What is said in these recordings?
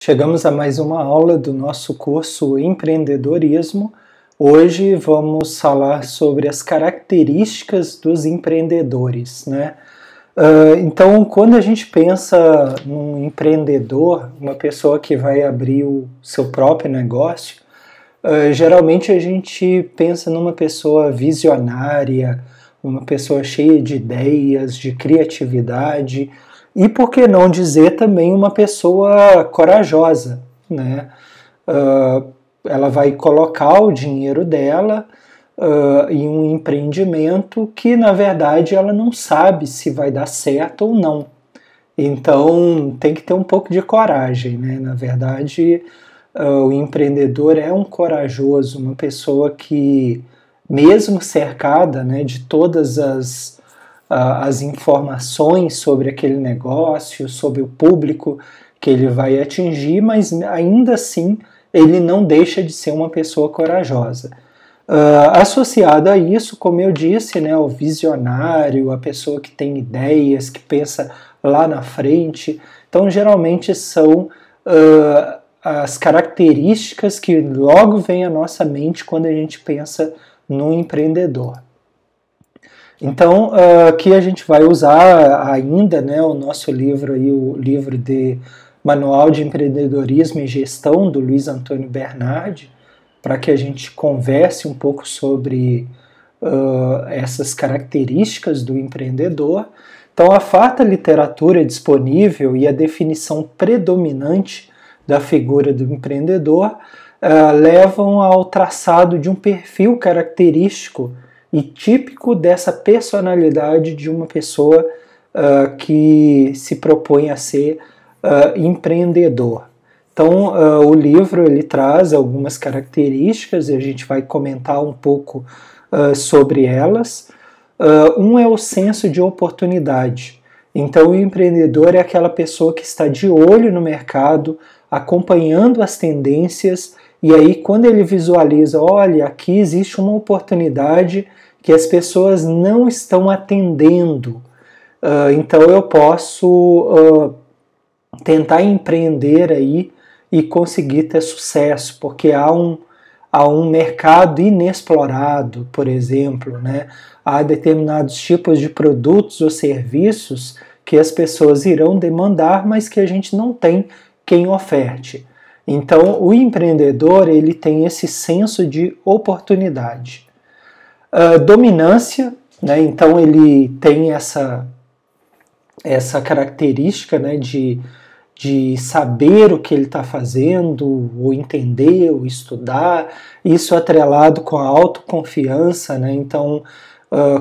Chegamos a mais uma aula do nosso curso Empreendedorismo. Hoje vamos falar sobre as características dos empreendedores, né? Então, quando a gente pensa num empreendedor, uma pessoa que vai abrir o seu próprio negócio, geralmente a gente pensa numa pessoa visionária, uma pessoa cheia de ideias, de criatividade, e por que não dizer também uma pessoa corajosa, né? Ela vai colocar o dinheiro dela em um empreendimento que, na verdade, ela não sabe se vai dar certo ou não. Então, tem que ter um pouco de coragem, né? Na verdade, o empreendedor é um corajoso, uma pessoa que, mesmo cercada, né, de todas as informações sobre aquele negócio, sobre o público que ele vai atingir, mas ainda assim ele não deixa de ser uma pessoa corajosa. Associado a isso, como eu disse, né, o visionário, a pessoa que tem ideias, que pensa lá na frente. Então, geralmente são as características que logo vêm à nossa mente quando a gente pensa no empreendedor. Então, aqui a gente vai usar ainda, né, o nosso livro, aí, o livro de Manual de Empreendedorismo e Gestão, do Luiz Antônio Bernardi, para que a gente converse um pouco sobre essas características do empreendedor. Então, a farta literatura disponível e a definição predominante da figura do empreendedor levam ao traçado de um perfil característico e típico dessa personalidade de uma pessoa que se propõe a ser empreendedor. Então, o livro ele traz algumas características e a gente vai comentar um pouco sobre elas. Um é o senso de oportunidade. Então, o empreendedor é aquela pessoa que está de olho no mercado, acompanhando as tendências, e aí quando ele visualiza, olha, aqui existe uma oportunidade que as pessoas não estão atendendo, então eu posso tentar empreender aí e conseguir ter sucesso, porque há um mercado inexplorado, por exemplo, né? Há determinados tipos de produtos ou serviços que as pessoas irão demandar, mas que a gente não tem quem oferte. Então, o empreendedor ele tem esse senso de oportunidade. Dominância, né? Então ele tem essa característica, né, de saber o que ele está fazendo, ou entender, ou estudar, isso atrelado com a autoconfiança, né? Então,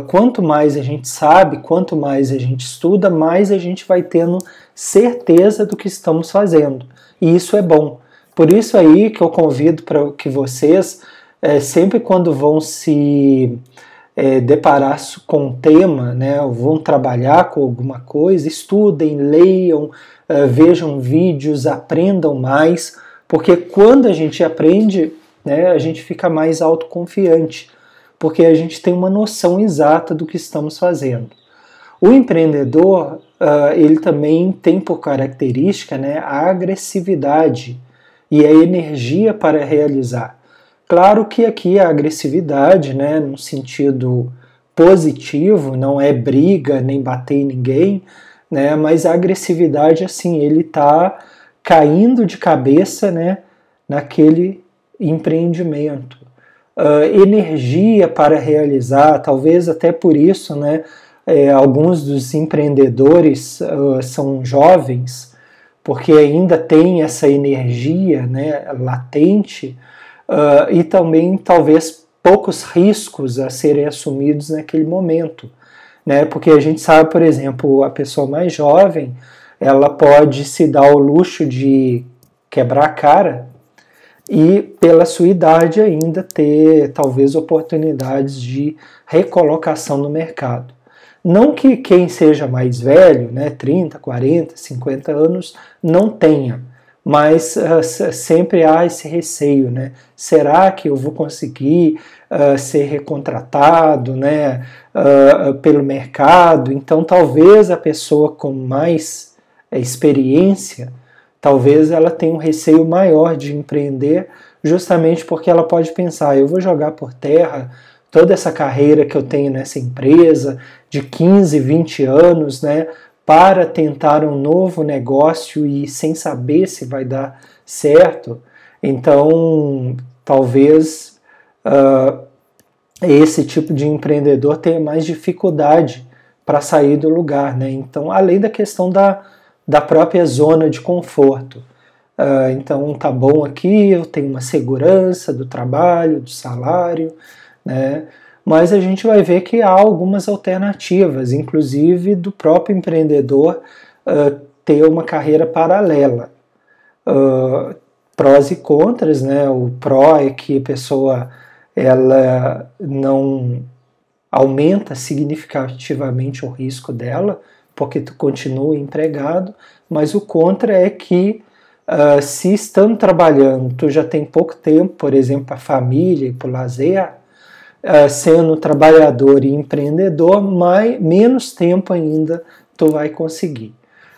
quanto mais a gente sabe, quanto mais a gente estuda, mais a gente vai tendo certeza do que estamos fazendo, e isso é bom. Por isso aí que eu convido para que vocês, sempre quando vão se deparar com um tema, né, ou vão trabalhar com alguma coisa, estudem, leiam, vejam vídeos, aprendam mais, porque quando a gente aprende, né, a gente fica mais autoconfiante, porque a gente tem uma noção exata do que estamos fazendo. O empreendedor, ele também tem por característica, né, a agressividade e a energia para realizar. Claro que aqui a agressividade, né, no sentido positivo, não é briga nem bater em ninguém, né, mas a agressividade, assim, ele está caindo de cabeça, né, naquele empreendimento. Energia para realizar, talvez até por isso, né, alguns dos empreendedores são jovens, porque ainda tem essa energia, né, latente, e também talvez poucos riscos a serem assumidos naquele momento, né? Porque a gente sabe, por exemplo, a pessoa mais jovem, ela pode se dar ao luxo de quebrar a cara e pela sua idade ainda ter talvez oportunidades de recolocação no mercado. Não que quem seja mais velho, né, 30, 40, 50 anos, não tenha, mas sempre há esse receio, né? Será que eu vou conseguir ser recontratado, né, pelo mercado? Então talvez a pessoa com mais experiência talvez ela tenha um receio maior de empreender, justamente porque ela pode pensar, eu vou jogar por terra toda essa carreira que eu tenho nessa empresa, de 15, 20 anos, né, para tentar um novo negócio e sem saber se vai dar certo. Então, talvez esse tipo de empreendedor tenha mais dificuldade para sair do lugar, né? Então, além da questão da própria zona de conforto. Então, tá bom aqui, eu tenho uma segurança do trabalho, do salário, né? Mas a gente vai ver que há algumas alternativas, inclusive do próprio empreendedor ter uma carreira paralela. Prós e contras, né? O pró é que a pessoa ela não aumenta significativamente o risco dela, porque tu continua empregado, mas o contra é que se estando trabalhando, tu já tem pouco tempo, por exemplo, para a família e para o lazer, sendo trabalhador e empreendedor, menos tempo ainda tu vai conseguir.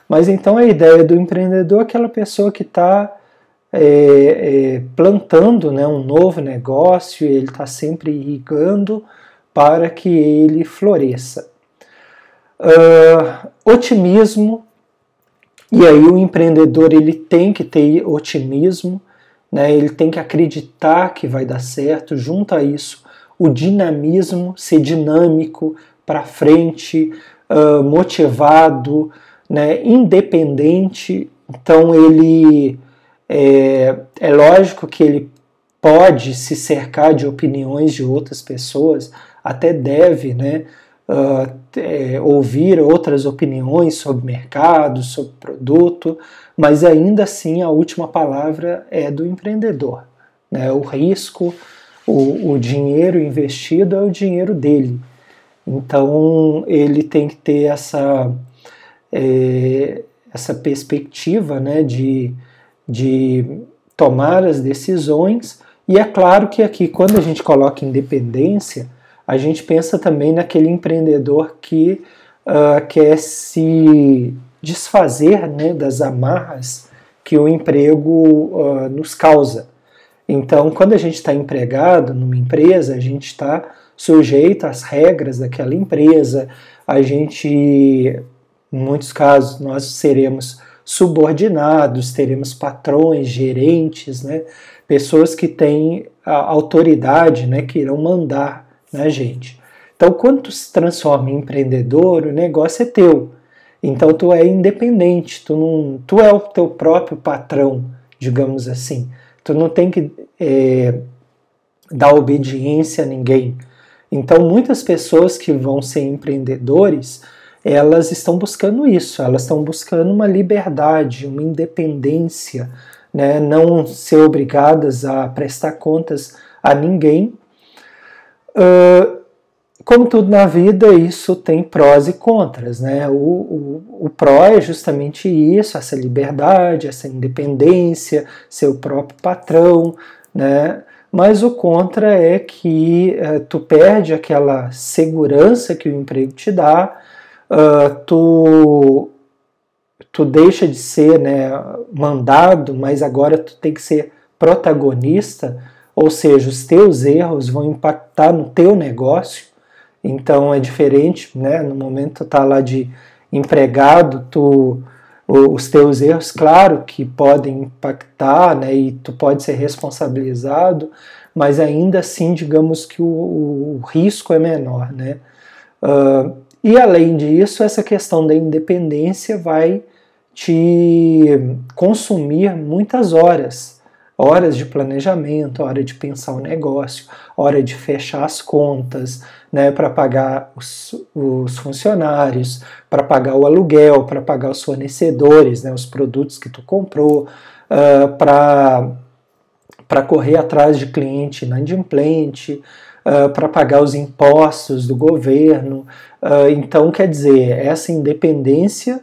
Mas então a ideia do empreendedor é aquela pessoa que está plantando, né, um novo negócio, ele está sempre irrigando para que ele floresça. Otimismo, e aí o empreendedor ele tem que ter otimismo, né, ele tem que acreditar que vai dar certo, junto a isso o dinamismo, ser dinâmico, para frente, motivado, né, independente. Então ele é lógico que ele pode se cercar de opiniões de outras pessoas, até deve, né, ouvir outras opiniões sobre mercado, sobre produto, mas ainda assim a última palavra é do empreendedor, né? O risco, o dinheiro investido é o dinheiro dele. Então ele tem que ter essa perspectiva, né, de tomar as decisões. E é claro que aqui, quando a gente coloca independência, a gente pensa também naquele empreendedor que quer se desfazer, né, das amarras que o emprego nos causa. Então, quando a gente está empregado numa empresa, a gente está sujeito às regras daquela empresa, a gente, em muitos casos, nós seremos subordinados, teremos patrões, gerentes, né, pessoas que têm a autoridade, né, que irão mandar na gente. Então, quando tu se transforma em empreendedor, o negócio é teu. Então, tu é independente, tu é o teu próprio patrão, digamos assim. Tu não tem que dar obediência a ninguém. Então, muitas pessoas que vão ser empreendedores, elas estão buscando isso, elas estão buscando uma liberdade, uma independência, né? Não ser obrigadas a prestar contas a ninguém. Como tudo na vida, isso tem prós e contras, né? O pró é justamente isso, essa liberdade, essa independência, ser o próprio patrão, né? Mas o contra é que tu perde aquela segurança que o emprego te dá, tu deixa de ser, né, mandado, mas agora tu tem que ser protagonista, ou seja, os teus erros vão impactar no teu negócio. Então é diferente, né? No momento tu tá lá de empregado, os teus erros, claro que podem impactar, né? E tu pode ser responsabilizado, mas ainda assim, digamos que o risco é menor, né? E além disso, essa questão da independência vai te consumir muitas horas de planejamento, hora de pensar o negócio, hora de fechar as contas, né, para pagar os funcionários, para pagar o aluguel, para pagar os fornecedores, né, os produtos que tu comprou, para correr atrás de cliente inadimplente, para pagar os impostos do governo. Então, quer dizer, essa independência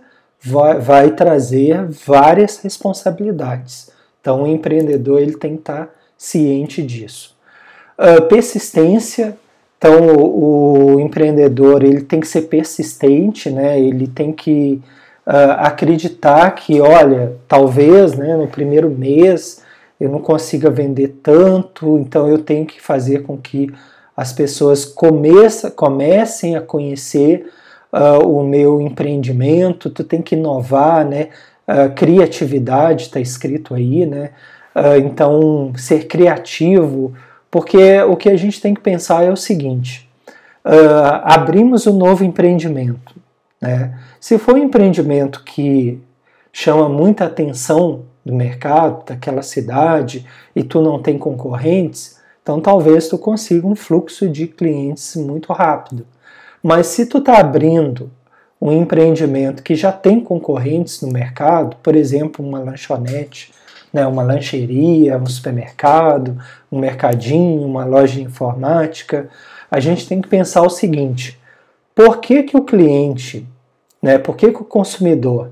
vai trazer várias responsabilidades. Então, o empreendedor ele tem que estar ciente disso. Persistência. Então, o empreendedor ele tem que ser persistente, né? Ele tem que acreditar que, olha, talvez, né, no primeiro mês eu não consiga vender tanto, então eu tenho que fazer com que as pessoas comecem a conhecer o meu empreendimento. Tu tem que inovar, né? Criatividade está escrito aí, né? Então, ser criativo, porque o que a gente tem que pensar é o seguinte: abrimos um novo empreendimento, né? Se for um empreendimento que chama muita atenção do mercado, daquela cidade, e tu não tem concorrentes, então talvez tu consiga um fluxo de clientes muito rápido. Mas se tu está abrindo um empreendimento que já tem concorrentes no mercado, por exemplo, uma lanchonete, né, uma lancheria, um supermercado, um mercadinho, uma loja de informática, a gente tem que pensar o seguinte: por que o cliente, né, por que o consumidor,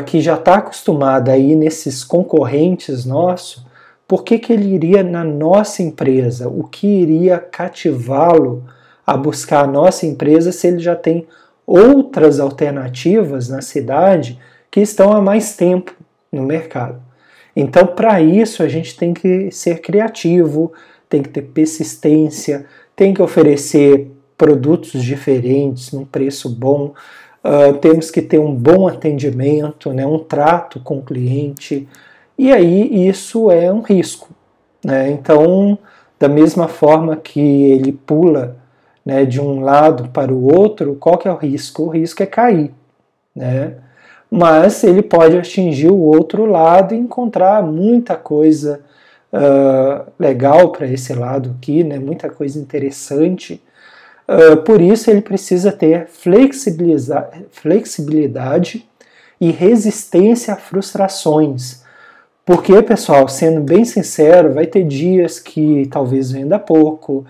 que já está acostumado a ir nesses concorrentes nossos, por que ele iria na nossa empresa? O que iria cativá-lo a buscar a nossa empresa se ele já tem outras alternativas na cidade que estão há mais tempo no mercado? Então, para isso, a gente tem que ser criativo, tem que ter persistência, tem que oferecer produtos diferentes num preço bom, temos que ter um bom atendimento, né, um trato com o cliente, e aí isso é um risco, né? Então, da mesma forma que ele pula, né, de um lado para o outro, qual que é o risco? O risco é cair, né? Mas ele pode atingir o outro lado e encontrar muita coisa legal para esse lado aqui, né? Muita coisa interessante. Por isso ele precisa ter flexibilidade e resistência a frustrações. Porque, pessoal, sendo bem sincero, vai ter dias que talvez venda pouco,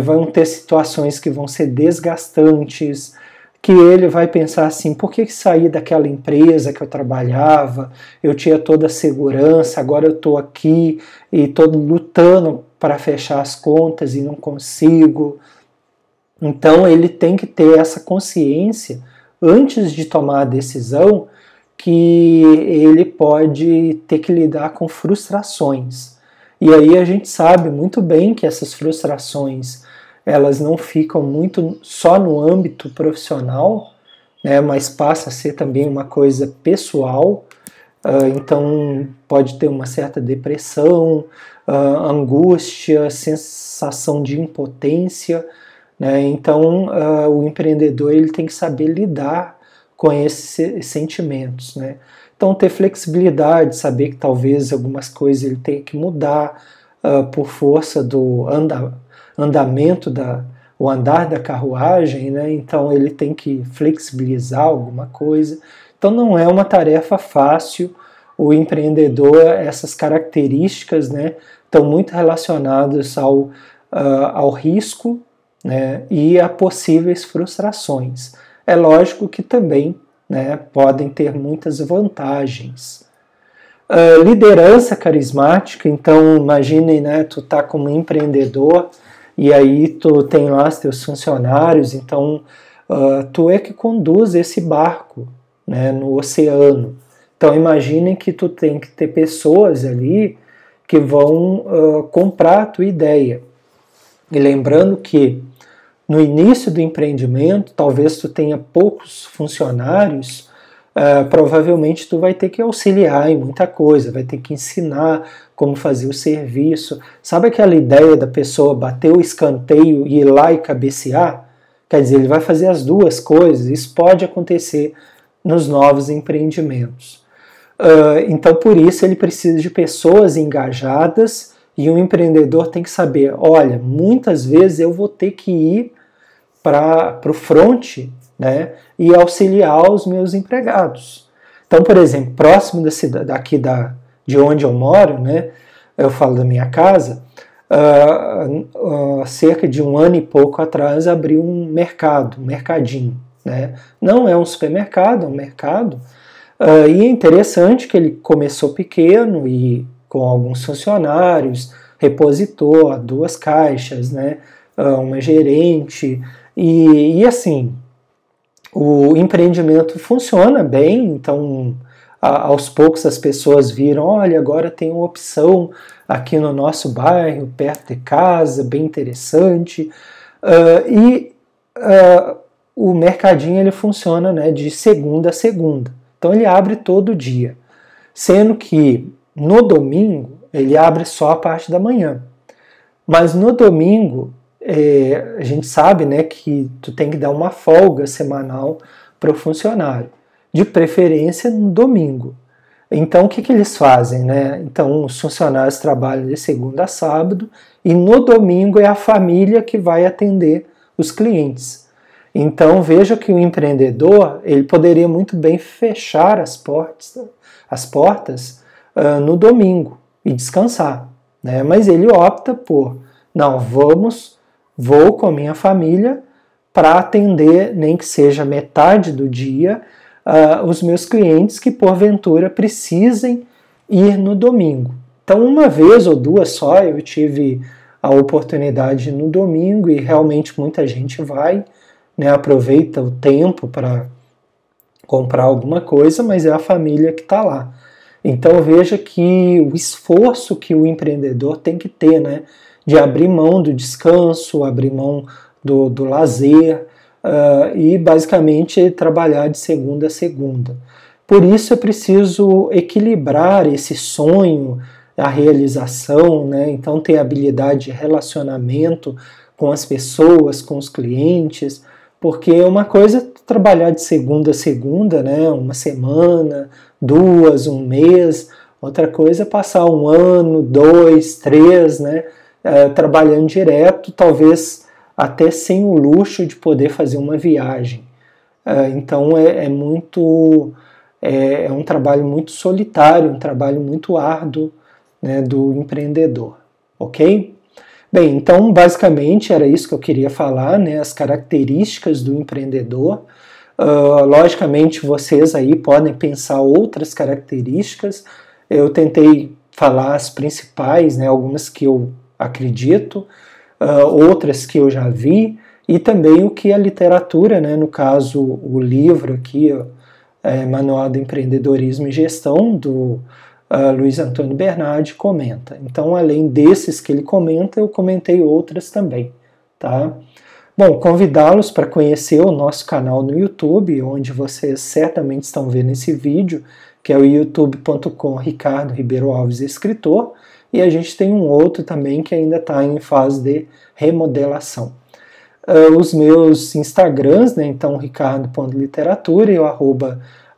vão ter situações que vão ser desgastantes, que ele vai pensar assim: por que saí daquela empresa que eu trabalhava, eu tinha toda a segurança, agora eu estou aqui e estou lutando para fechar as contas e não consigo. Então ele tem que ter essa consciência antes de tomar a decisão que ele pode ter que lidar com frustrações. E aí a gente sabe muito bem que essas frustrações, elas não ficam muito só no âmbito profissional, né, mas passa a ser também uma coisa pessoal. Então pode ter uma certa depressão, angústia, sensação de impotência, né? Então o empreendedor ele tem que saber lidar com esses sentimentos, né? Então ter flexibilidade, saber que talvez algumas coisas ele tenha que mudar por força do andamento o andar da carruagem, né? Então ele tem que flexibilizar alguma coisa. Então não é uma tarefa fácil. O empreendedor, essas características, né, estão muito relacionadas ao risco, né, e a possíveis frustrações. É lógico que também, né, podem ter muitas vantagens. Liderança carismática, então imagine, né, tu tá como empreendedor e aí tu tem lá os teus funcionários, então tu é que conduz esse barco, né, no oceano. Então imaginem que tu tem que ter pessoas ali que vão comprar a tua ideia. E lembrando que no início do empreendimento, talvez tu tenha poucos funcionários, provavelmente tu vai ter que auxiliar em muita coisa, vai ter que ensinar como fazer o serviço. Sabe aquela ideia da pessoa bater o escanteio e ir lá e cabecear? Quer dizer, ele vai fazer as duas coisas. Isso pode acontecer nos novos empreendimentos. Então, por isso, ele precisa de pessoas engajadas e um empreendedor tem que saber, olha, muitas vezes eu vou ter que ir para o front, né, e auxiliar os meus empregados. Então, por exemplo, próximo da cidade, de onde eu moro, né, eu falo da minha casa, cerca de 1 ano e pouco atrás abriu um mercadinho. Né? Não é um supermercado, é um mercado. E é interessante que ele começou pequeno e com alguns funcionários, repositor, 2 caixas, né, uma gerente, e assim, o empreendimento funciona bem, então aos poucos as pessoas viram, olha, agora tem uma opção aqui no nosso bairro, perto de casa, bem interessante, o mercadinho ele funciona, né, de segunda a segunda, então ele abre todo dia, sendo que no domingo ele abre só a parte da manhã, mas no domingo a gente sabe, né, que tu tem que dar uma folga semanal para o funcionário, de preferência no domingo. Então o que eles fazem, né? Então os funcionários trabalham de segunda a sábado e no domingo é a família que vai atender os clientes. Então veja que o empreendedor ele poderia muito bem fechar as portas no domingo e descansar, né? Mas ele opta por, não, vou com a minha família para atender, nem que seja metade do dia, os meus clientes que porventura precisem ir no domingo. Então uma vez ou duas só eu tive a oportunidade no domingo e realmente muita gente vai, né, aproveita o tempo para comprar alguma coisa, mas é a família que está lá. Então veja que o esforço que o empreendedor tem que ter, né, de abrir mão do descanso, abrir mão do lazer e basicamente trabalhar de segunda a segunda. Por isso é preciso equilibrar esse sonho, a realização, né, então ter habilidade de relacionamento com as pessoas, com os clientes, porque uma coisa é trabalhar de segunda a segunda, né, uma semana, duas, um mês, outra coisa é passar um ano, 2, 3, né, trabalhando direto, talvez até sem o luxo de poder fazer uma viagem. Então é um trabalho muito solitário, um trabalho muito árduo, né, do empreendedor, ok? Bem, então basicamente era isso que eu queria falar, né, as características do empreendedor. Logicamente vocês aí podem pensar outras características, eu tentei falar as principais, né, algumas que eu acredito, outras que eu já vi, e também o que a literatura, né, no caso o livro aqui, Manual do Empreendedorismo e Gestão, do Luiz Antônio Bernardi, comenta. Então, além desses que ele comenta, eu comentei outras também, tá? Bom, convidá-los para conhecer o nosso canal no YouTube, onde vocês certamente estão vendo esse vídeo, que é o youtube.com Ricardo Ribeiro Alves Escritor, e a gente tem um outro também que ainda está em fase de remodelação. Os meus Instagrams, né, então ricardo.literatura e o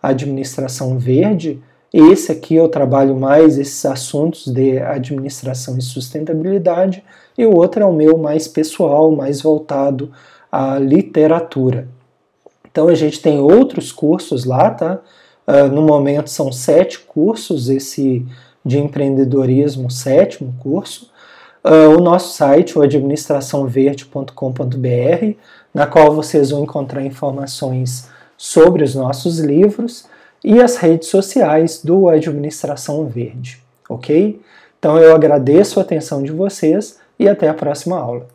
@administração verde. Esse aqui eu trabalho mais esses assuntos de administração e sustentabilidade, e o outro é o meu mais pessoal, mais voltado à literatura. Então a gente tem outros cursos lá, tá? No momento são 7 cursos, esse de empreendedorismo, 7º curso. O nosso site, o administraçãoverde.com.br, na qual vocês vão encontrar informações sobre os nossos livros e as redes sociais do Administração Verde, ok? Então eu agradeço a atenção de vocês e até a próxima aula.